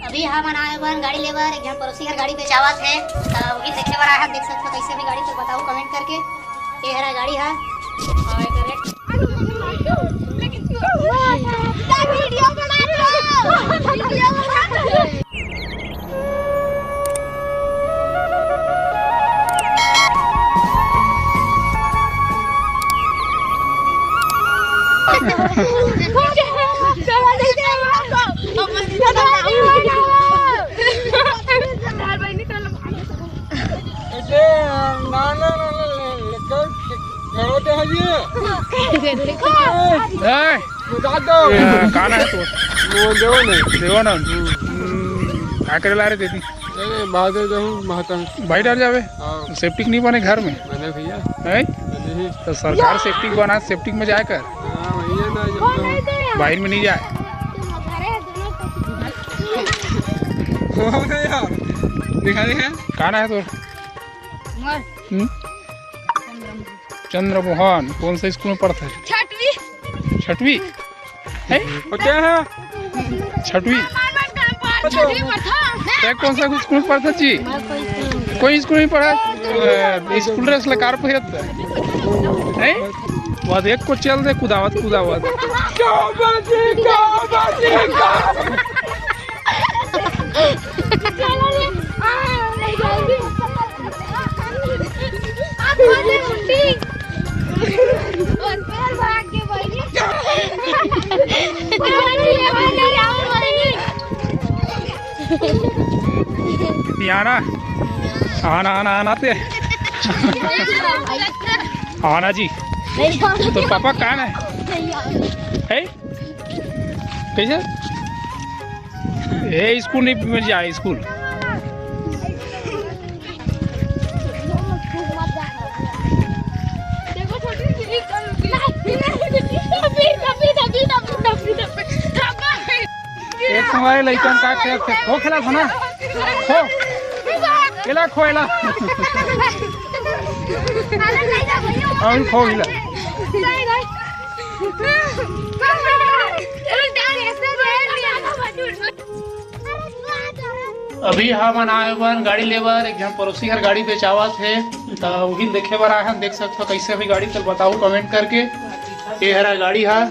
अभी हम आए बर गाड़ी लेबर एक जन पड़ोसी हर गाड़ी बेचावत है तो वही देखे बर आया है। देख सकते हो कैसे भी गाड़ी तो बताओ कमेंट करके। ये हरा गाड़ी है और एक रेट वीडियो बना काना है तो देवानंद क्या करे ला रहे थे भाई डाल जावे सेफ्टी नहीं बने घर में भैया है तो सरकार सेफ्टी बना सेफ्टी में जाए कर बाहर में नहीं जाए। काना है तो चंद्रमोहन कौन सा स्कूल में पढ़ता है? छठवीं है क्या है छठवीं कौन सा स्कूल में पढ़ता जी? कोई स्कूल नहीं पढ़ा स्कूल ड्रेस लकार पे है वह एक को चल दे कुदावत आना आना जी। तो पापा कहाँ है कैसे ये स्कूल नहीं जाए स्कूल एक तुम्हारे लड़कन का खेल खो खेला था ना खोला और खो हिला अभी हम आए बर गाड़ी लेबर एक जन पड़ोसी हर गाड़ी बेचावत है तो वही देखे बर आए देख सकते हो कैसे भी गाड़ी चल बताओ कमेंट करके। ये हरा गाड़ी है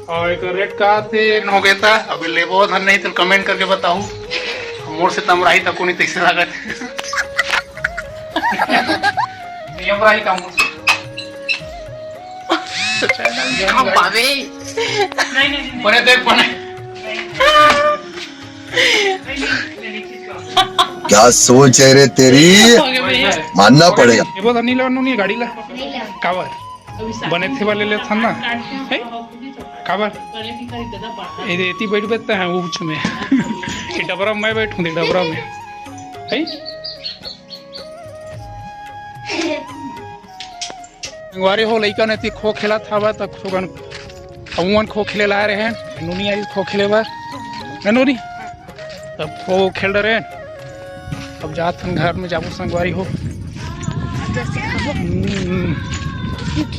और एक रेट का थे हो गया था अभी लेबो धन नहीं तो कमेंट करके बताओ मोर से तमराही तक को नहीं तैसे लागत नियमराही का मोर बने देख बने क्या सोच है रे तेरी मानना पड़ेगा। ये बहुत नहीं लेवन नहीं गाड़ी ला कावर बने थे वाले ले था ना है कावर ये इतनी बैठ बैठता है वो में ये डबरा में बैठूं डबरा में है वारे हो लइका ने खो खेला था तब खोगन अमुन खो खेले ला रहे हैं नूनी आई खो खेले बार नूनी तब खो खेल रहे हैं अब जात घर में जाबू संगवारी हो